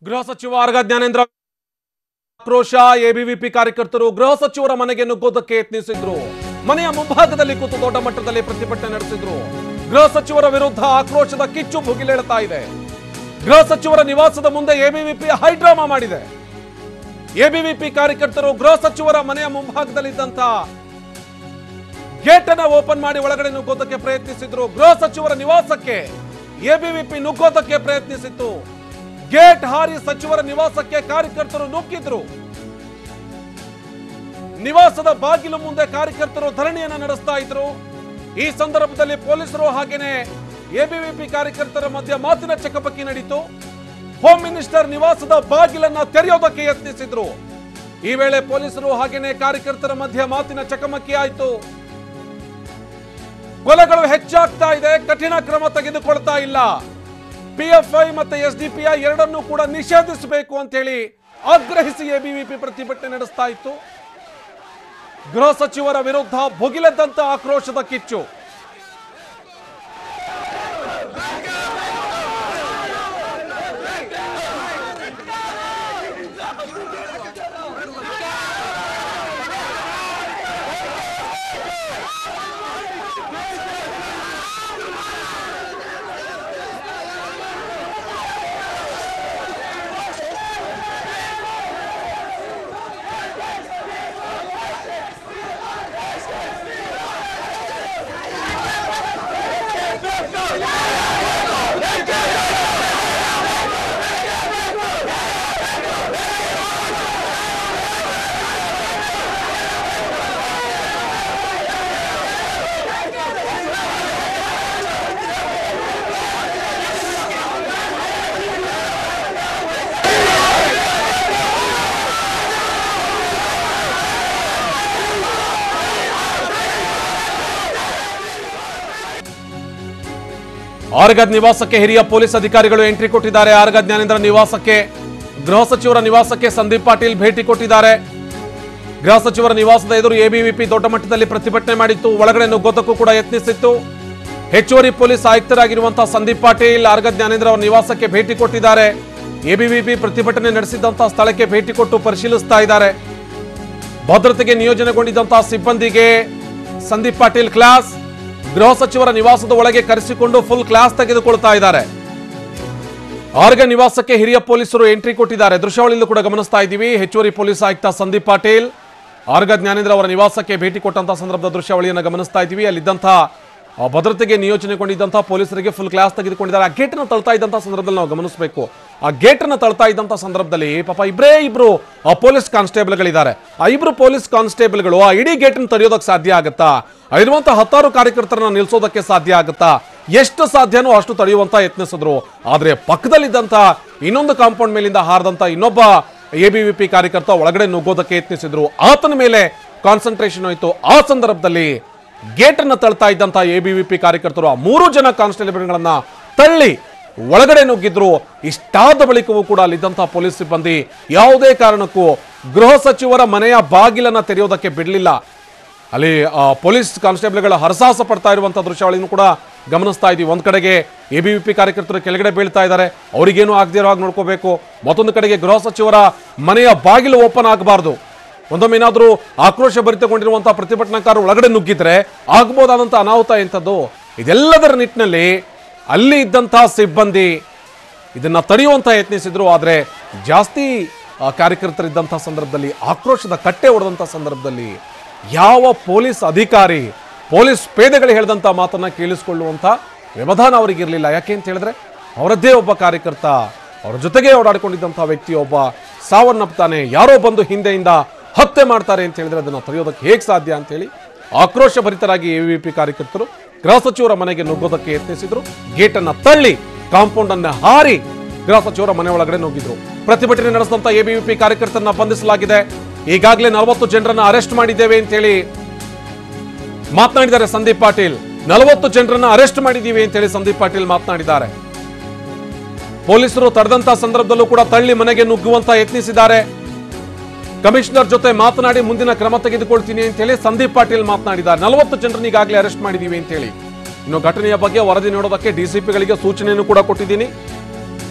ಗೃಹ ಸಚಿವ ಆರ್ಗ ಜ್ಞಾನೇಂದ್ರ ಆಕ್ರೋಶ. ಎಬಿವಿಪಿ ಕಾರ್ಯಕರ್ತರು ಗೃಹ ಸಚಿವರ ಮನೆಗೆ ನುಗ್ಗೋದಕ್ಕೆ ಯತ್ನಿಸಿದ್ರು. ಮನೆಯ ಮುಂಭಾಗದಲ್ಲಿ ಕೂತು ದೊಡ್ಡ ಮಟ್ಟದಲ್ಲಿ ಪ್ರತಿಭಟನೆ ನಡೆಸಿದ್ರು. ಗೃಹ ಸಚಿವರ ವಿರುದ್ಧ ಆಕ್ರೋಶದ ಕಿಚ್ಚು ಭುಗಿಲೇಳುತ್ತಾ ಇದೆ. ಗೃಹ ಸಚಿವರ ನಿವಾಸದ ಮುಂದೆ ಎಬಿವಿಪಿ ಹೈಡ್ರಾಮಾ ಮಾಡಿದೆ. ಎಬಿವಿಪಿ ಕಾರ್ಯಕರ್ತರು ಗೃಹ ಸಚಿವರ ಮನೆಯ ಮುಂಭಾಗದಲ್ಲಿದ್ದಂತ ಗೇಟ್ ಅನ್ನು ಓಪನ್ ಮಾಡಿ ಒಳಗಡೆ ನುಗ್ಗೋದಕ್ಕೆ ಪ್ರಯತ್ನಿಸಿದ್ರು. ಗೃಹ ಸಚಿವರ ನಿವಾಸಕ್ಕೆ ಎಬಿವಿಪಿ ನುಗ್ಗೋದಕ್ಕೆ ಪ್ರಯತ್ನಿಸಿತ್ತು. ಗೇಟ್ ಹಾರಿ ಸಚಿವರ ನಿವಾಸಕ್ಕೆ ಕಾರ್ಯಕರ್ತರು ನುಗ್ಗಿದ್ರು. ನಿವಾಸದ ಬಾಗಿಲು ಮುಂದೆ ಕಾರ್ಯಕರ್ತರು ಧರಣಿಯನ್ನ ನಡೆಸ್ತಾ ಇದ್ರು. ಈ ಸಂದರ್ಭದಲ್ಲಿ ಪೊಲೀಸರು ಹಾಗೇನೆ ಎಬಿವಿಪಿ ಕಾರ್ಯಕರ್ತರ ಮಧ್ಯೆ ಮಾತಿನ ಚಕಮಕಿ ನಡೀತು. ಹೋಮ್ ಮಿನಿಸ್ಟರ್ ನಿವಾಸದ ಬಾಗಿಲನ್ನ ತೆರೆಯೋದಕ್ಕೆ ಯತ್ನಿಸಿದ್ರು. ಈ ವೇಳೆ ಪೊಲೀಸರು ಹಾಗೇನೆ ಕಾರ್ಯಕರ್ತರ ಮಧ್ಯೆ ಮಾತಿನ ಚಕಮಕಿ ಆಯಿತು. ಕೊಲೆಗಳು ಹೆಚ್ಚಾಗ್ತಾ ಇದೆ, ಕಠಿಣ ಕ್ರಮ ತೆಗೆದುಕೊಳ್ತಾ ಇಲ್ಲ. ಪಿಎಫ್ಐ ಮತ್ತೆ ಎಸ್ಡಿಪಿಐ ಎರಡನ್ನೂ ಕೂಡ ನಿಷೇಧಿಸಬೇಕು ಅಂತ ಹೇಳಿ ಆಗ್ರಹಿಸಿ ಎಬಿವಿಪಿ ಪ್ರತಿಭಟನೆ ನಡೆಸ್ತಾ ಇತ್ತು. ಗೃಹ ಸಚಿವರ ವಿರುದ್ಧ ಭುಗಿಲೆದ್ದಂತ ಆಕ್ರೋಶದ ಕಿಚ್ಚು. ಆರ್ಗ ನಿವಾಸಕ್ಕೆ ಹಿರಿಯ ಪೊಲೀಸ್ ಅಧಿಕಾರಿಗಳು ಎಂಟ್ರಿ ಕೊಟ್ಟಿದ್ದಾರೆ. ಆರ್ಗ ಜ್ಞಾನೇಂದ್ರ ನಿವಾಸಕ್ಕೆ, ಗೃಹ ಸಚಿವರ ನಿವಾಸಕ್ಕೆ ಸಂದೀಪ್ ಪಾಟೀಲ್ ಭೇಟಿ ಕೊಟ್ಟಿದ್ದಾರೆ. ಗೃಹ ಸಚಿವರ ನಿವಾಸದ ಎದುರು ಎಬಿವಿಪಿ ದೊಡ್ಡ ಮಟ್ಟದಲ್ಲಿ ಪ್ರತಿಭಟನೆ ಮಾಡಿತ್ತು. ಒಳಗಡೆ ನುಗ್ಗೋದಕ್ಕೂ ಕೂಡ ಯತ್ನಿಸಿತ್ತು. ಹೆಚ್ಚುವರಿ ಪೊಲೀಸ್ ಆಯುಕ್ತರಾಗಿರುವಂತಹ ಸಂದೀಪ್ ಪಾಟೀಲ್ ಆರ್ಗ ಜ್ಞಾನೇಂದ್ರ ಅವರ ನಿವಾಸಕ್ಕೆ ಭೇಟಿ ಕೊಟ್ಟಿದ್ದಾರೆ. ಎಬಿವಿಪಿ ಪ್ರತಿಭಟನೆ ನಡೆಸಿದಂತಹ ಸ್ಥಳಕ್ಕೆ ಭೇಟಿ ಕೊಟ್ಟು ಪರಿಶೀಲಿಸ್ತಾ ಇದ್ದಾರೆ. ಭದ್ರತೆಗೆ ನಿಯೋಜನೆಗೊಂಡಿದ್ದಂತಹ ಸಿಬ್ಬಂದಿಗೆ ಸಂದೀಪ್ ಪಾಟೀಲ್ ಕ್ಲಾಸ್, ಗೃಹ ಸಚಿವರ ನಿವಾಸದ ಒಳಗೆ ಕರೆಸಿಕೊಂಡು ಫುಲ್ ಕ್ಲಾಸ್ ತೆಗೆದುಕೊಳ್ತಾ ಇದ್ದಾರೆ. ಆರ್ಗ ನಿವಾಸಕ್ಕೆ ಹಿರಿಯ ಪೊಲೀಸರು ಎಂಟ್ರಿ ಕೊಟ್ಟಿದ್ದಾರೆ. ದೃಶ್ಯಾವಳಿಯಲ್ಲೂ ಕೂಡ ಗಮನಿಸ್ತಾ ಇದ್ದೀವಿ. ಹೆಚ್ಚುವರಿ ಪೊಲೀಸ್ ಆಯುಕ್ತ ಸಂದೀಪ್ ಪಾಟೀಲ್ ಆರ್ಗ ಜ್ಞಾನೇಂದ್ರ ಅವರ ನಿವಾಸಕ್ಕೆ ಭೇಟಿ ಕೊಟ್ಟಂತಹ ಸಂದರ್ಭದ ದೃಶ್ಯಾವಳಿಯನ್ನು ಗಮನಿಸ್ತಾ ಇದ್ದೀವಿ. ಅಲ್ಲಿದ್ದಂತಹ ಭದ್ರತೆಗೆ ನಿಯೋಜನೆಗೊಂಡಿದ್ದಂತಹ ಪೊಲೀಸರಿಗೆ ಫುಲ್ ಕ್ಲಾಸ್ ತೆಗೆದುಕೊಂಡಿದ್ದಾರೆ. ಆ ಗೇಟ್ ಅನ್ನು ತಳ್ತಾ ಇದ್ದಂತಹ ಸಂದರ್ಭದಲ್ಲಿ ನಾವು ಗಮನಿಸಬೇಕು. ಆ ಗೇಟ್ ಅನ್ನು ತಳ್ತಾ ಇದ್ದಂತಹ ಸಂದರ್ಭದಲ್ಲಿ ಪಾಪ ಇಬ್ರು ಪೊಲೀಸ್ ಕಾನ್ಸ್ಟೇಬಲ್ಗಳಿದ್ದಾರೆ. ಆ ಇಬ್ರು ಪೊಲೀಸ್ ಕಾನ್ಸ್ಟೇಬಲ್ಗಳು ಆ ಇಡೀ ಗೇಟ್ ಅನ್ನು ತಡೆಯೋದಕ್ಕೆ ಸಾಧ್ಯ ಆಗುತ್ತಾ? ಇರುವಂತಹ 10 ಕಾರ್ಯಕರ್ತರನ್ನ ನಿಲ್ಲಿಸೋದಕ್ಕೆ ಸಾಧ್ಯ ಆಗುತ್ತಾ? ಎಷ್ಟು ಸಾಧ್ಯನೋ ಅಷ್ಟು ತಡೆಯುವಂತ ಯತ್ನಿಸಿದ್ರು. ಆದ್ರೆ ಪಕ್ಕದಲ್ಲಿದ್ದಂತ ಇನ್ನೊಂದು ಕಾಂಪೌಂಡ್ ಮೇಲಿಂದ ಹಾರದಂತ ಇನ್ನೊಬ್ಬ ಎಬಿವಿಪಿ ಕಾರ್ಯಕರ್ತ ಒಳಗಡೆ ನುಗ್ಗೋದಕ್ಕೆ ಯತ್ನಿಸಿದ್ರು. ಆತನ ಮೇಲೆ ಕಾನ್ಸಂಟ್ರೇಷನ್ ಹೋಯಿತು. ಆ ಸಂದರ್ಭದಲ್ಲಿ ಗೇಟ್ ಅನ್ನು ತಳ್ತಾ ಇದ್ದಂತ ಎಬಿವಿಪಿ ಕಾರ್ಯಕರ್ತರು ಆ 3 ಜನ ಕಾನ್ಸ್ಟೇಬಲ್ಗಳನ್ನ ತಳ್ಳಿ ಒಳಗಡೆ ನುಗ್ಗಿದ್ರು. ಇಷ್ಟಾದ ಬಳಿಕವೂ ಕೂಡ ಅಲ್ಲಿದ್ದಂತಹ ಪೊಲೀಸ್ ಸಿಬ್ಬಂದಿ ಯಾವುದೇ ಕಾರಣಕ್ಕೂ ಗೃಹ ಸಚಿವರ ಮನೆಯ ಬಾಗಿಲನ್ನ ತೆರೆಯೋದಕ್ಕೆ ಬಿಡಲಿಲ್ಲ. ಅಲ್ಲಿ ಪೊಲೀಸ್ ಕಾನ್ಸ್ಟೇಬಲ್ಗಳ ಹರಸಾಹಸ ಪಡ್ತಾ ಇರುವಂತಹ ದೃಶ್ಯಾವಳಿಯನ್ನು ಕೂಡ ಗಮನಿಸ್ತಾ ಇದ್ದೀವಿ. ಒಂದ್ ಕಡೆಗೆ ಎಬಿವಿಪಿ ಕಾರ್ಯಕರ್ತರು ಕೆಳಗಡೆ ಬೀಳ್ತಾ ಇದ್ದಾರೆ, ಅವರಿಗೇನು ಆಗದೇ ಇರೋ ಹಾಗೆ ನೋಡ್ಕೋಬೇಕು. ಮತ್ತೊಂದು ಕಡೆಗೆ ಗೃಹ ಸಚಿವರ ಮನೆಯ ಬಾಗಿಲು ಓಪನ್ ಆಗಬಾರ್ದು. ಒಂದೊಮ್ಮೆ ಏನಾದರೂ ಆಕ್ರೋಶ ಭರಿತಗೊಂಡಿರುವಂತಹ ಪ್ರತಿಭಟನಾಕಾರರು ಒಳಗಡೆ ನುಗ್ಗಿದ್ರೆ ಆಗಬಹುದಾದಂತಹ ಅನಾಹುತ ಎಂಥದ್ದು. ಇದೆಲ್ಲದರ ನಿಟ್ಟಿನಲ್ಲಿ ಅಲ್ಲಿ ಇದ್ದಂತಹ ಸಿಬ್ಬಂದಿ ಇದನ್ನ ತಡೆಯುವಂತ ಯತ್ನಿಸಿದ್ರು. ಆದರೆ ಜಾಸ್ತಿ ಕಾರ್ಯಕರ್ತರಿದ್ದಂತಹ ಸಂದರ್ಭದಲ್ಲಿ ಆಕ್ರೋಶದ ಕಟ್ಟೆ ಹೊಡೆದಂತಹ ಸಂದರ್ಭದಲ್ಲಿ ಯಾವ ಪೊಲೀಸ್ ಅಧಿಕಾರಿ ಪೊಲೀಸ್ ಪೇದೆಗಳು ಹೇಳಿದಂಥ ಮಾತನ್ನ ಕೇಳಿಸಿಕೊಳ್ಳುವಂಥ ವ್ಯವಧಾನ ಅವರಿಗಿರಲಿಲ್ಲ. ಯಾಕೆ ಅಂತ ಹೇಳಿದ್ರೆ ಅವರದ್ದೇ ಒಬ್ಬ ಕಾರ್ಯಕರ್ತ, ಅವರ ಜೊತೆಗೆ ಓಡಾಡಿಕೊಂಡಿದ್ದಂಥ ವ್ಯಕ್ತಿ ಒಬ್ಬ ಸಾವನ್ನಪ್ತಾನೆ, ಯಾರೋ ಬಂದು ಹಿಂದೆಯಿಂದ ಹತ್ಯೆ ಮಾಡ್ತಾರೆ ಅಂತ ಹೇಳಿದ್ರೆ ಅದನ್ನು ತಡೆಯೋದಕ್ಕೆ ಹೇಗೆ ಸಾಧ್ಯ ಅಂತ ಹೇಳಿ ಆಕ್ರೋಶ ಭರಿತರಾಗಿ ಎಬಿವಿಪಿ ಕಾರ್ಯಕರ್ತರು ಗೃಹ ಸಚಿವರ ಮನೆಗೆ ನುಗ್ಗೋದಕ್ಕೆ ಯತ್ನಿಸಿದ್ರು. ಗೇಟ್ ಅನ್ನ ತಳ್ಳಿ ಕಾಂಪೌಂಡ್ ಅನ್ನ ಹಾರಿ ಗೃಹ ಸಚಿವರ ಮನೆ ಒಳಗಡೆ ನುಗ್ಗಿದ್ರು. ಪ್ರತಿಭಟನೆ ನಡೆಸಿದಂತ ಎಬಿವಿಪಿ ಕಾರ್ಯಕರ್ತರನ್ನ ಬಂಧಿಸಲಾಗಿದೆ. ಈಗಾಗಲೇ 40 ಜನರನ್ನ ಅರೆಸ್ಟ್ ಮಾಡಿದ್ದೇವೆ ಅಂತ ಹೇಳಿ ಮಾತನಾಡಿದ್ದಾರೆ ಸಂದೀಪ್ ಪಾಟೀಲ್. 40 ಜನರನ್ನ ಅರೆಸ್ಟ್ ಮಾಡಿದ್ದೀವಿ ಅಂತ ಹೇಳಿ ಸಂದೀಪ್ ಪಾಟೀಲ್ ಮಾತನಾಡಿದ್ದಾರೆ. ಪೊಲೀಸರು ತಡೆದಂತ ಸಂದರ್ಭದಲ್ಲೂ ಕೂಡ ತಳ್ಳಿ ಮನೆಗೆ ನುಗ್ಗುವಂತ ಯತ್ನಿಸಿದ್ದಾರೆ. ಕಮಿಷನರ್ ಜೊತೆ ಮಾತನಾಡಿ ಮುಂದಿನ ಕ್ರಮ ತೆಗೆದುಕೊಳ್ತೀನಿ ಅಂತ ಹೇಳಿ ಸಂದೀಪ್ ಪಾಟೀಲ್ ಮಾತನಾಡಿದ್ದಾರೆ. 40 ಜನರನ್ನ ಈಗಾಗಲೇ ಅರೆಸ್ಟ್ ಮಾಡಿದ್ದೀವಿ ಅಂತ ಹೇಳಿ. ಇನ್ನು ಘಟನೆಯ ಬಗ್ಗೆ ವರದಿ ನೋಡೋದಕ್ಕೆ ಡಿಸಿಪಿಗಳಿಗೆ ಸೂಚನೆಯನ್ನು ಕೂಡ ಕೊಟ್ಟಿದ್ದೀನಿ.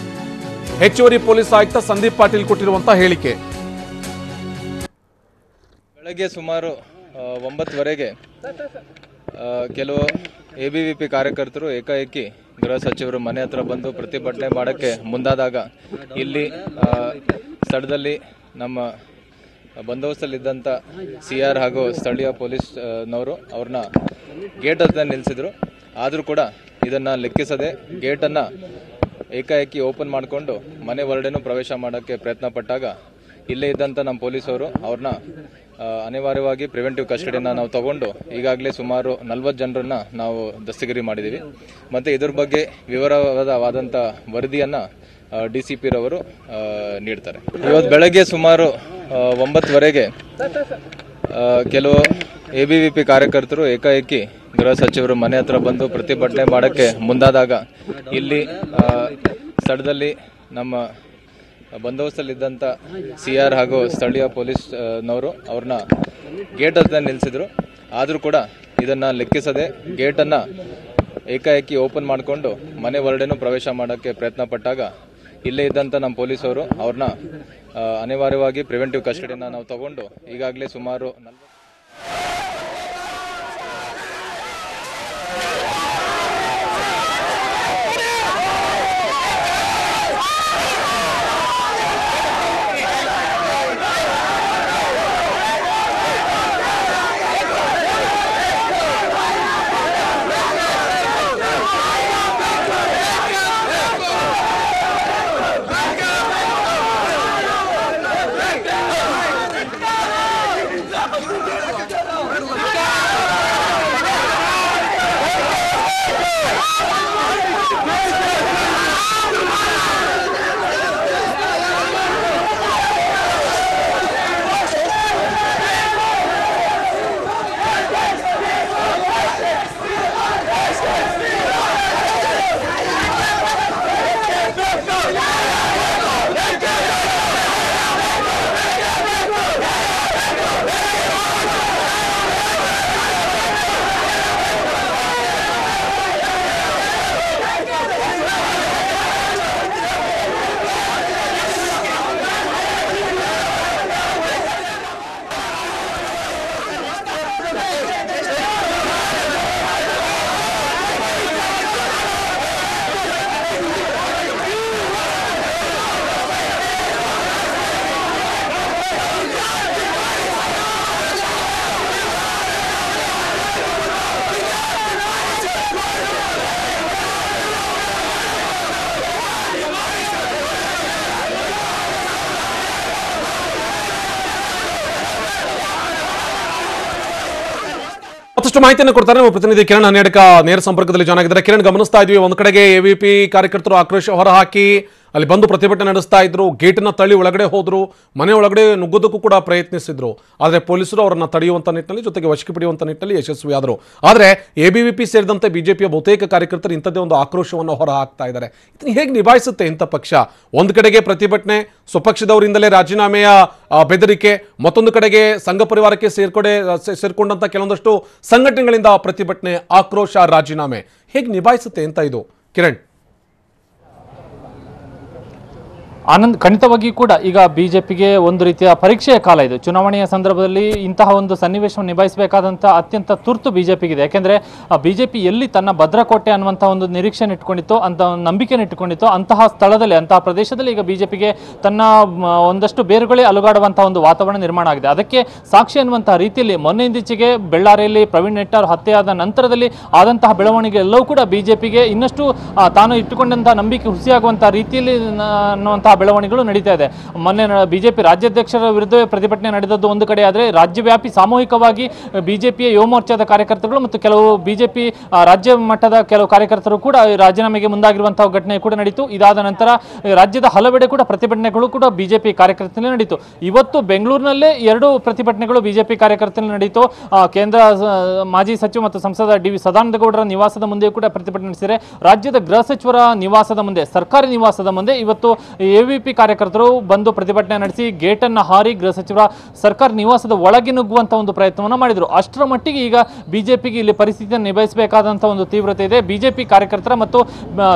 ಹೆಚ್ಚುವರಿ ಪೊಲೀಸ್ ಆಯುಕ್ತ ಸಂದೀಪ್ ಪಾಟೀಲ್ ಕೊಟ್ಟಿರುವಂತಹ ಹೇಳಿಕೆ. ಬೆಳಗ್ಗೆ ಸುಮಾರು 9:00 ಕೆಲವು ABVP ಕಾರ್ಯಕರ್ತರು ಏಕಾಏಕಿ ಗೃಹ ಸಚಿವರು ಮನೆ ಹತ್ರ ಬಂದು ಪ್ರತಿಭಟನೆ ಮಾಡೋಕ್ಕೆ ಮುಂದಾದಾಗ ಇಲ್ಲಿ ಸ್ಥಳದಲ್ಲಿ ನಮ್ಮ ಬಂದೋಬಸ್ತಲ್ಲಿದ್ದಂಥ CR ಹಾಗೂ ಸ್ಥಳೀಯ ಪೊಲೀಸ್ನವರು ಅವ್ರನ್ನ ಗೇಟ್ ಹತ್ರ ನಿಲ್ಲಿಸಿದ್ರು. ಆದರೂ ಕೂಡ ಇದನ್ನು ಲೆಕ್ಕಿಸದೆ ಗೇಟನ್ನು ಏಕಾಏಕಿ ಓಪನ್ ಮಾಡಿಕೊಂಡು ಮನೆ ಹೊರಡೆನೂ ಪ್ರವೇಶ ಮಾಡೋಕ್ಕೆ ಪ್ರಯತ್ನ ಪಟ್ಟಾಗ ಇಲ್ಲೇ ಇದ್ದಂಥ ನಮ್ಮ ಪೊಲೀಸವರು ಅವ್ರನ್ನ ಅನಿವಾರ್ಯವಾಗಿ ಪ್ರಿವೆಂಟಿವ್ ಕಸ್ಟಡಿಯನ್ನು ನಾವು ತಗೊಂಡು ಈಗಾಗಲೇ ಸುಮಾರು 40 ಜನರನ್ನು ನಾವು ದಸ್ತಗಿರಿ ಮಾಡಿದ್ದೀವಿ. ಮತ್ತು ಇದ್ರ ಬಗ್ಗೆ ವಿವರವಾದಂಥ ವರದಿಯನ್ನು DCP ರವರು ನೀಡ್ತಾರೆ. ಇವತ್ತು ಬೆಳಗ್ಗೆ ಸುಮಾರು 9:00 ಕೆಲವು ABVP ಕಾರ್ಯಕರ್ತರು ಏಕಾಏಕಿ ಗೃಹ ಸಚಿವರು ಮನೆ ಹತ್ರ ಬಂದು ಪ್ರತಿಭಟನೆ ಮಾಡೋಕ್ಕೆ ಮುಂದಾದಾಗ ಇಲ್ಲಿ ಸ್ಥಳದಲ್ಲಿ ನಮ್ಮ ಬಂದೋಬಸ್ತಲ್ಲಿದ್ದಂಥ CR ಹಾಗೂ ಸ್ಥಳೀಯ ಪೊಲೀಸ್ನವರು ಅವ್ರನ್ನ ಗೇಟ್ ಹತ್ರ ನಿಲ್ಲಿಸಿದ್ರು. ಆದರೂ ಕೂಡ ಇದನ್ನು ಲೆಕ್ಕಿಸದೆ ಗೇಟನ್ನು ಏಕಾಏಕಿ ಓಪನ್ ಮಾಡಿಕೊಂಡು ಮನೆ ಹೊರಡೆನೂ ಪ್ರವೇಶ ಮಾಡೋಕ್ಕೆ ಪ್ರಯತ್ನ ಪಟ್ಟಾಗ ಇಲ್ಲೇ ಇದ್ದಂಥ ನಮ್ಮ ಪೊಲೀಸವರು ಅವ್ರನ್ನ ಅನಿವಾರ್ಯವಾಗಿ ಪ್ರಿವೆಂಟಿವ್ ಕಸ್ಟಡಿಯನ್ನು ನಾವು ತಗೊಂಡು ಈಗಾಗಲೇ ಸುಮಾರು 40 ಮತ್ತಷ್ಟು ಮಾಹಿತಿಯನ್ನು ಕೊಡ್ತಾರೆ ನಮ್ಮ ಪ್ರತಿನಿಧಿ ಕಿರಣ್ ಹನ್ನೆರಡಕ ನೇರ ಸಂಪರ್ಕದಲ್ಲಿ ಜಾಯ್ನ್ ಆಗಿದ್ದಾರೆ. ಕಿರಣ್, ಗಮನಿಸ್ತಾ ಇದ್ವಿ ಒಂದು ಕಡೆಗೆ AVP ಕಾರ್ಯಕರ್ತರು ಆಕ್ರೋಶ ಹೊರಹಾಕಿ ಅಲ್ಲಿ ಬಂದು ಪ್ರತಿಭಟನೆ ನಡೆಸ್ತಾ ಇದ್ರು, ಗೇಟನ್ನ ತಳ್ಳಿ ಒಳಗಡೆ ಹೋದ್ರು, ಮನೆ ಒಳಗಡೆ ನುಗ್ಗೋದಕ್ಕೂ ಕೂಡ ಪ್ರಯತ್ನಿಸಿದ್ರು. ಆದರೆ ಪೊಲೀಸರು ಅವರನ್ನ ತಡೆಯುವಂತ ನಿಟ್ಟಿನಲ್ಲಿ ಜೊತೆಗೆ ವಶಕ್ಕೆ ಪಡೆಯುವಂತ ನಿಟ್ಟಿನಲ್ಲಿ ಯಶಸ್ವಿಯಾದರು. ಆದರೆ ABVP ಸೇರಿದಂತೆ ಬಿಜೆಪಿಯ ಬಹುತೇಕ ಕಾರ್ಯಕರ್ತರು ಇಂಥದ್ದೇ ಒಂದು ಆಕ್ರೋಶವನ್ನು ಹೊರ ಹಾಕ್ತಾ ಇದ್ದಾರೆ. ಇದನ್ನು ಹೇಗೆ ನಿಭಾಯಿಸುತ್ತೆ ಇಂಥ ಪಕ್ಷ? ಒಂದು ಕಡೆಗೆ ಪ್ರತಿಭಟನೆ, ಸ್ವಪಕ್ಷದವರಿಂದಲೇ ರಾಜೀನಾಮೆಯ ಬೆದರಿಕೆ, ಮತ್ತೊಂದು ಕಡೆಗೆ ಸಂಘ ಪರಿವಾರಕ್ಕೆ ಸೇರ್ಕೊಂಡಂತ ಕೆಲವೊಂದಷ್ಟು ಸಂಘಟನೆಗಳಿಂದ ಪ್ರತಿಭಟನೆ, ಆಕ್ರೋಶ, ರಾಜೀನಾಮೆ. ಹೇಗೆ ನಿಭಾಯಿಸುತ್ತೆ ಅಂತ ಇದು ಕಿರಣ್? ಆನಂದ್, ಖಂಡಿತವಾಗಿ ಕೂಡ ಈಗ ಬಿಜೆಪಿಗೆ ಒಂದು ರೀತಿಯ ಪರೀಕ್ಷೆಯ ಕಾಲ ಇದು. ಚುನಾವಣೆಯ ಸಂದರ್ಭದಲ್ಲಿ ಇಂತಹ ಒಂದು ಸನ್ನಿವೇಶವನ್ನು ನಿಭಾಯಿಸಬೇಕಾದಂಥ ಅತ್ಯಂತ ತುರ್ತು ಬಿಜೆಪಿಗಿದೆ. ಯಾಕೆಂದರೆ ಬಿಜೆಪಿ ಎಲ್ಲಿ ತನ್ನ ಭದ್ರಕೋಟೆ ಅನ್ನುವಂಥ ಒಂದು ನಿರೀಕ್ಷೆಯನ್ನು ಇಟ್ಕೊಂಡಿತ್ತೋ, ಅಂತ ಒಂದು ನಂಬಿಕೆಯನ್ನು ಇಟ್ಟುಕೊಂಡಿತ್ತೋ, ಅಂತಹ ಸ್ಥಳದಲ್ಲಿ, ಅಂತಹ ಪ್ರದೇಶದಲ್ಲಿ ಈಗ ಬಿಜೆಪಿಗೆ ತನ್ನ ಒಂದಷ್ಟು ಬೇರುಗಳೇ ಅಲುಗಾಡುವಂಥ ಒಂದು ವಾತಾವರಣ ನಿರ್ಮಾಣ ಆಗಿದೆ. ಅದಕ್ಕೆ ಸಾಕ್ಷಿ ಅನ್ನುವಂಥ ರೀತಿಯಲ್ಲಿ ಮೊನ್ನೆಯಿಂದೀಚೆಗೆ ಬೆಳ್ಳಾರಿಯಲ್ಲಿ ಪ್ರವೀಣ್ ನೆಟ್ಟಾರ್ ಹತ್ಯೆಯಾದ ನಂತರದಲ್ಲಿ ಆದಂತಹ ಬೆಳವಣಿಗೆ ಎಲ್ಲವೂ ಕೂಡ ಬಿಜೆಪಿಗೆ ಇನ್ನಷ್ಟು ತಾನು ಇಟ್ಟುಕೊಂಡಂಥ ನಂಬಿಕೆ ಹುಸಿಯಾಗುವಂಥ ರೀತಿಯಲ್ಲಿ ಅನ್ನುವಂಥ ಬೆಳವಣಿಗೆಗಳು ನಡೀತಾ ಇದೆ. ಮೊನ್ನೆ ಬಿಜೆಪಿ ರಾಜ್ಯಾಧ್ಯಕ್ಷರ ವಿರುದ್ಧವೇ ಪ್ರತಿಭಟನೆ ನಡೆದದ್ದು ಒಂದು ಕಡೆ ಆದರೆ, ರಾಜ್ಯವ್ಯಾಪಿ ಸಾಮೂಹಿಕವಾಗಿ ಬಿಜೆಪಿಯ ಯುವ ಮೋರ್ಚಾದ ಕಾರ್ಯಕರ್ತರುಗಳು ಮತ್ತು ಕೆಲವು ಬಿಜೆಪಿ ರಾಜ್ಯ ಮಟ್ಟದ ಕೆಲವು ಕಾರ್ಯಕರ್ತರು ಕೂಡ ರಾಜೀನಾಮೆಗೆ ಮುಂದಾಗಿರುವಂತಹ ಘಟನೆ ಕೂಡ ನಡೀತು. ಇದಾದ ನಂತರ ರಾಜ್ಯದ ಹಲವೆಡೆ ಕೂಡ ಪ್ರತಿಭಟನೆಗಳು ಕೂಡ ಬಿಜೆಪಿ ಕಾರ್ಯಕರ್ತರಲ್ಲಿ ನಡೀತು. ಇವತ್ತು ಬೆಂಗಳೂರಿನಲ್ಲೇ 2 ಪ್ರತಿಭಟನೆಗಳು ಬಿಜೆಪಿ ಕಾರ್ಯಕರ್ತರಲ್ಲಿ ನಡೀತು. ಕೇಂದ್ರ ಮಾಜಿ ಸಚಿವ ಮತ್ತು ಸಂಸದ DV ಸದಾನಂದಗೌಡರ ನಿವಾಸದ ಮುಂದೆ ಕೂಡ ಪ್ರತಿಭಟನೆ ನಡೆಸಿದರೆ, ರಾಜ್ಯದ ಗೃಹ ಸಚಿವರ ನಿವಾಸದ ಮುಂದೆ, ಸರ್ಕಾರಿ ನಿವಾಸದ ಮುಂದೆ ಇವತ್ತು ಎಬಿವಿಪಿ ಕಾರ್ಯಕರ್ತರು ಬಂದು ಪ್ರತಿಭಟನೆ ನಡೆಸಿ ಗೇಟನ್ನು ಹಾರಿ ಗೃಹ ಸಚಿವರ ಸರ್ಕಾರ ನಿವಾಸದ ಒಳಗೆ ನುಗ್ಗುವಂತ ಒಂದು ಪ್ರಯತ್ನವನ್ನು ಮಾಡಿದ್ರು. ಅಷ್ಟರ ಮಟ್ಟಿಗೆ ಈಗ ಬಿಜೆಪಿಗೆ ಇಲ್ಲಿ ಪರಿಸ್ಥಿತಿಯನ್ನು ನಿಭಾಯಿಸಬೇಕಾದಂತಹ ಒಂದು ತೀವ್ರತೆ ಇದೆ. ಬಿಜೆಪಿ ಕಾರ್ಯಕರ್ತರ ಮತ್ತು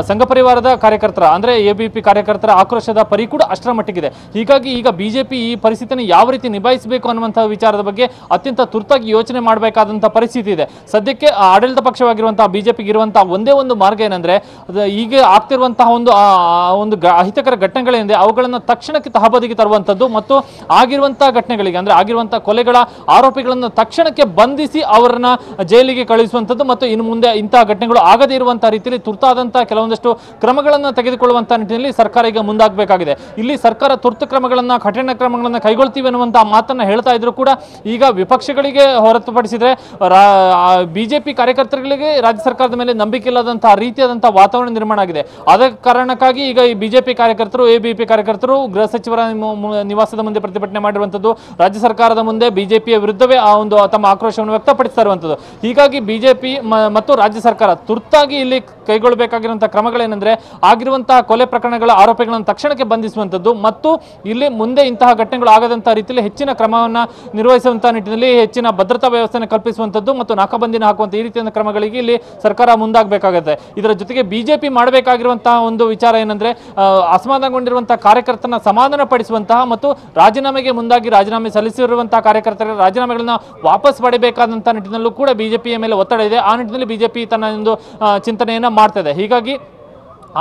ಸಂಘ ಪರಿವಾರದ ಕಾರ್ಯಕರ್ತರ ಅಂದ್ರೆ ಎಬಿಪಿ ಕಾರ್ಯಕರ್ತರ ಆಕ್ರೋಶದ ಪರಿ ಕೂಡ ಅಷ್ಟರ ಮಟ್ಟಿಗಿದೆ. ಹೀಗಾಗಿ ಈಗ ಬಿಜೆಪಿ ಈ ಪರಿಸ್ಥಿತಿಯನ್ನು ಯಾವ ರೀತಿ ನಿಭಾಯಿಸಬೇಕು ಅನ್ನುವಂತಹ ವಿಚಾರದ ಬಗ್ಗೆ ಅತ್ಯಂತ ತುರ್ತಾಗಿ ಯೋಚನೆ ಮಾಡಬೇಕಾದಂತಹ ಪರಿಸ್ಥಿತಿ ಇದೆ. ಸದ್ಯಕ್ಕೆ ಆಡಳಿತ ಪಕ್ಷವಾಗಿರುವಂತಹ ಬಿಜೆಪಿಗೆ ಇರುವಂತಹ ಒಂದೇ ಒಂದು ಮಾರ್ಗ ಏನಂದ್ರೆ ಈಗ ಆಗ್ತಿರುವಂತಹ ಒಂದು ಅಹಿತಕರ ಘಟನೆಗಳೇನಿದೆ ಅವುಗಳನ್ನು ತಕ್ಷಣಕ್ಕೆ ತಹಬದಿಗೆ ತರುವಂತದ್ದು ಮತ್ತು ಆಗಿರುವಂತಹ ಘಟನೆಗಳಿಗೆ ಅಂದ್ರೆ ಆಗಿರುವಂತಹ ಕೊಲೆಗಳ ಆರೋಪಿಗಳನ್ನು ತಕ್ಷಣಕ್ಕೆ ಬಂಧಿಸಿ ಅವರನ್ನ ಜೈಲಿಗೆ ಕಳುಹಿಸುವಂತದ್ದು ಮತ್ತು ಇನ್ನು ಮುಂದೆ ಇಂತಹ ಘಟನೆಗಳು ಆಗದೇ ಇರುವಂತಹ ರೀತಿಯಲ್ಲಿ ತುರ್ತಾದಂತಹ ಕೆಲವೊಂದಷ್ಟು ಕ್ರಮಗಳನ್ನು ತೆಗೆದುಕೊಳ್ಳುವಂತಹ ನಿಟ್ಟಿನಲ್ಲಿ ಸರ್ಕಾರ ಈಗ ಮುಂದಾಗಬೇಕಾಗಿದೆ. ಇಲ್ಲಿ ಸರ್ಕಾರ ತುರ್ತು ಕ್ರಮಗಳನ್ನ ಕಠಿಣ ಕ್ರಮಗಳನ್ನು ಕೈಗೊಳ್ತೀವಿ ಅನ್ನುವಂತಹ ಮಾತನ್ನ ಹೇಳ್ತಾ ಇದ್ರು ಕೂಡ ಈಗ ವಿಪಕ್ಷಗಳಿಗೆ ಹೊರತುಪಡಿಸಿದ್ರೆ ಬಿಜೆಪಿ ಕಾರ್ಯಕರ್ತರಿಗೆ ರಾಜ್ಯ ಸರ್ಕಾರದ ಮೇಲೆ ನಂಬಿಕೆ ಇಲ್ಲದಂತಹ ರೀತಿಯಾದಂತಹ ವಾತಾವರಣ ನಿರ್ಮಾಣ ಆಗಿದೆ. ಆದ ಕಾರಣಕ್ಕಾಗಿ ಈಗ ಈ ಬಿಜೆಪಿ ಕಾರ್ಯಕರ್ತರು ಎಬಿಪಿ ಕಾರ್ಯಕರ್ತರು ಗೃಹ ಸಚಿವರ ನಿವಾಸದ ಮುಂದೆ ಪ್ರತಿಭಟನೆ ಮಾಡಿರುವಂತದ್ದು, ರಾಜ್ಯ ಸರ್ಕಾರದ ಮುಂದೆ ಬಿಜೆಪಿಯ ವಿರುದ್ಧವೇ ಆ ಒಂದು ತಮ್ಮ ಆಕ್ರೋಶವನ್ನು ವ್ಯಕ್ತಪಡಿಸ್ತಾ ಇರುವಂತದ್ದು. ಹೀಗಾಗಿ ಬಿಜೆಪಿ ಮತ್ತು ರಾಜ್ಯ ಸರ್ಕಾರ ತುರ್ತಾಗಿ ಇಲ್ಲಿ ಕೈಗೊಳ್ಳಬೇಕಾಗಿರುವಂತಹ ಕ್ರಮಗಳೇನೆಂದ್ರೆ ಆಗಿರುವಂತಹ ಕೊಲೆ ಪ್ರಕರಣಗಳ ಆರೋಪಿಗಳನ್ನು ತಕ್ಷಣಕ್ಕೆ ಬಂಧಿಸುವಂತದ್ದು ಮತ್ತು ಇಲ್ಲಿ ಮುಂದೆ ಇಂತಹ ಘಟನೆಗಳು ಆಗದಂತಹ ರೀತಿಯಲ್ಲಿ ಹೆಚ್ಚಿನ ಕ್ರಮವನ್ನು ನಿರ್ವಹಿಸುವಂತಹ ನಿಟ್ಟಿನಲ್ಲಿ ಹೆಚ್ಚಿನ ಭದ್ರತಾ ವ್ಯವಸ್ಥೆಯನ್ನು ಕಲ್ಪಿಸುವಂತದ್ದು ಮತ್ತು ನಾಕಾಬಂದಿನ ಹಾಕುವಂತ ಈ ರೀತಿಯ ಕ್ರಮಗಳಿಗೆ ಇಲ್ಲಿ ಸರ್ಕಾರ ಮುಂದಾಗಬೇಕಾಗುತ್ತೆ. ಇದರ ಜೊತೆಗೆ ಬಿಜೆಪಿ ಮಾಡಬೇಕಾಗಿರುವಂತಹ ಒಂದು ವಿಚಾರ ಏನಂದ್ರೆ ಅಸಮಾಧಾನಗೊಂಡಿರುವಂತಹ ಕಾರ್ಯಕರ್ತರನ್ನ ಸಮಾಧಾನ ಪಡಿಸುವಂತಹ ಮತ್ತು ರಾಜೀನಾಮೆಗೆ ಮುಂದಾಗಿ ರಾಜೀನಾಮೆ ಸಲ್ಲಿಸಿರುವಂತಹ ಕಾರ್ಯಕರ್ತರ ರಾಜೀನಾಮೆಗಳನ್ನ ವಾಪಸ್ ಪಡೆಯಬೇಕಾದಂತಹ ನಿಟ್ಟಿನಲ್ಲೂ ಕೂಡ ಬಿಜೆಪಿಯ ಮೇಲೆ ಒತ್ತಡ ಇದೆ. ಆ ನಿಟ್ಟಿನಲ್ಲಿ ಬಿಜೆಪಿ ತನ್ನ ಒಂದು ಚಿಂತನೆಯನ್ನ ಮಾಡ್ತಾ ಇದೆ. ಹೀಗಾಗಿ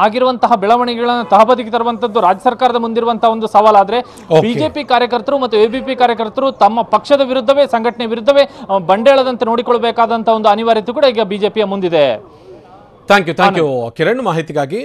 ಆಗಿರುವಂತಹ ಬೆಳವಣಿಗೆಗಳನ್ನು ತಹಬದಿಗೆ ತರುವಂತದ್ದು ರಾಜ್ಯ ಸರ್ಕಾರದ ಮುಂದಿರುವಂತಹ ಒಂದು ಸವಾಲಾದ್ರೆ ಬಿಜೆಪಿ ಕಾರ್ಯಕರ್ತರು ಮತ್ತು ಎಬಿಪಿ ಕಾರ್ಯಕರ್ತರು ತಮ್ಮ ಪಕ್ಷದ ವಿರುದ್ಧವೇ ಸಂಘಟನೆ ವಿರುದ್ಧವೇ ಬಂಡೇಳದಂತೆ ನೋಡಿಕೊಳ್ಳಬೇಕಾದಂತಹ ಒಂದು ಅನಿವಾರ್ಯತೆ ಕೂಡ ಈಗ ಬಿಜೆಪಿಯ ಮುಂದಿದೆ. ಥ್ಯಾಂಕ್ ಯು ಕಿರಣ್ ಮಾಹಿತಿಗಾಗಿ.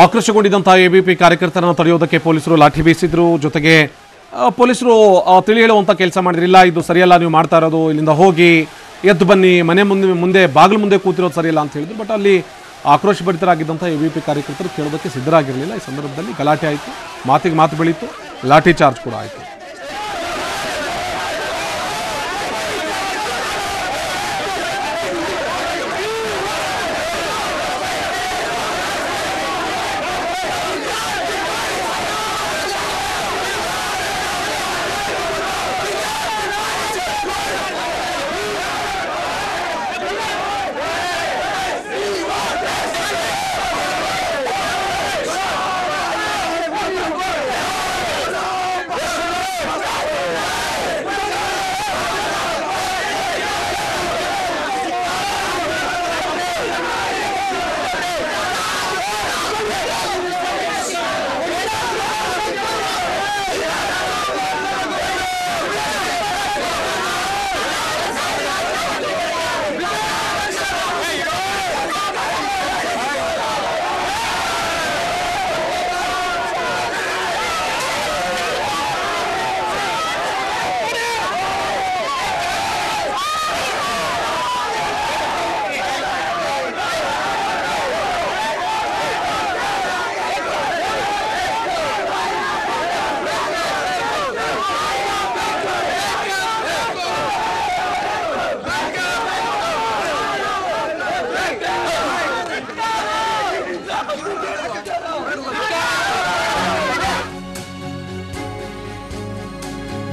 ಆಕ್ರೋಶಗೊಂಡಿದ್ದಂತಹ ಎಬಿಪಿ ಕಾರ್ಯಕರ್ತರನ್ನು ತಡೆಯುವುದಕ್ಕೆ ಪೊಲೀಸರು ಲಾಠಿ ಬೀಸಿದ್ರು. ಜೊತೆಗೆ ಪೊಲೀಸರು ತಿಳಿ ಹೇಳುವಂಥ ಕೆಲಸ ಮಾಡಿದ್ರಿಲ್ಲ, ಇದು ಸರಿಯಲ್ಲ, ನೀವು ಮಾಡ್ತಾ ಇರೋದು, ಇಲ್ಲಿಂದ ಹೋಗಿ ಎದ್ದು ಬನ್ನಿ, ಮನೆ ಮುಂದೆ ಬಾಗಿಲು ಮುಂದೆ ಕೂತಿರೋದು ಸರಿಯಲ್ಲ ಅಂತ ಹೇಳಿದ್ರು. ಬಟ್ ಅಲ್ಲಿ ಆಕ್ರೋಶಭರಿತರಾಗಿದ್ದಂಥ ಎಬಿಪಿ ಕಾರ್ಯಕರ್ತರು ಕೇಳೋದಕ್ಕೆ ಸಿದ್ಧರಾಗಿರಲಿಲ್ಲ. ಈ ಸಂದರ್ಭದಲ್ಲಿ ಗಲಾಟೆ ಆಯಿತು, ಮಾತಿಗೆ ಮಾತು ಬೆಳೀತು, ಲಾಠಿ ಚಾರ್ಜ್ ಕೂಡ ಆಯಿತು.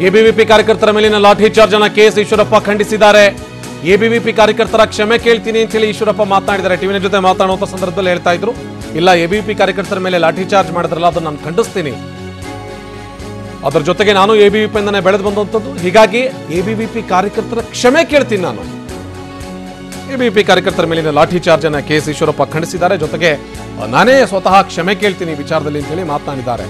ಎಬಿವಿಪಿ ಕಾರ್ಯಕರ್ತರ ಮೇಲಿನ ಲಾಠಿ ಚಾರ್ಜ್ ಅನ್ನ ಕೆಎಸ್ ಈಶ್ವರಪ್ಪ ಖಂಡಿಸಿದ್ದಾರೆ. ಎಬಿವಿಪಿ ಕಾರ್ಯಕರ್ತರ ಕ್ಷಮೆ ಕೇಳ್ತೀನಿ ಅಂತ ಹೇಳಿ ಈಶ್ವರಪ್ಪ ಮಾತನಾಡಿದ್ದಾರೆ. ಟಿವಿನ ಜೊತೆ ಮಾತನಾಡುವಂತ ಸಂದರ್ಭದಲ್ಲಿ ಹೇಳ್ತಾ ಇದ್ರು, ಇಲ್ಲ ಎಬಿವಿಪಿ ಕಾರ್ಯಕರ್ತರ ಮೇಲೆ ಲಾಠಿ ಚಾರ್ಜ್ ಮಾಡಿದ್ರಲ್ಲ, ಅದನ್ನ ನಾನು ಖಂಡಿಸ್ತೀನಿ. ಅದರ ಜೊತೆಗೆ ನಾನು ಎಬಿವಿಪಿ ಇಂದನೇ ಬೆಳೆದು ಬಂದಂಥದ್ದು, ಹೀಗಾಗಿ ಎಬಿವಿಪಿ ಕಾರ್ಯಕರ್ತರ ಕ್ಷಮೆ ಕೇಳ್ತೀನಿ ನಾನು. ಎಬಿವಿಪಿ ಕಾರ್ಯಕರ್ತರ ಮೇಲಿನ ಲಾಠಿ ಚಾರ್ಜ್ ಅನ್ನ ಕೆಎಸ್ ಈಶ್ವರಪ್ಪ ಖಂಡಿಸಿದ್ದಾರೆ. ಜೊತೆಗೆ ನಾನೇ ಸ್ವತಃ ಕ್ಷಮೆ ಕೇಳ್ತೀನಿ ವಿಚಾರದಲ್ಲಿ ಅಂತ ಹೇಳಿ ಮಾತನಾಡಿದ್ದಾರೆ.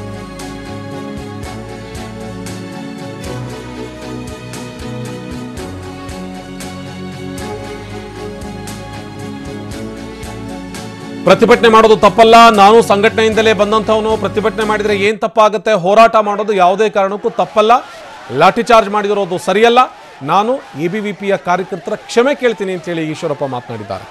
ಪ್ರತಿಭಟನೆ ಮಾಡೋದು ತಪ್ಪಲ್ಲ, ನಾನು ಸಂಘಟನೆಯಿಂದಲೇ ಬಂದಂಥವನು, ಪ್ರತಿಭಟನೆ ಮಾಡಿದರೆ ಏನು ತಪ್ಪಾಗುತ್ತೆ, ಹೋರಾಟ ಮಾಡೋದು ಯಾವುದೇ ಕಾರಣಕ್ಕೂ ತಪ್ಪಲ್ಲ, ಲಾಠಿ ಚಾರ್ಜ್ ಮಾಡಿದಿರೋದು ಸರಿಯಲ್ಲ, ನಾನು ಎಬಿವಿಪಿಯ ಕಾರ್ಯಕರ್ತರ ಕ್ಷಮೆ ಕೇಳ್ತೀನಿ ಅಂತೇಳಿ ಈಶ್ವರಪ್ಪ ಮಾತನಾಡಿದ್ದಾರೆ.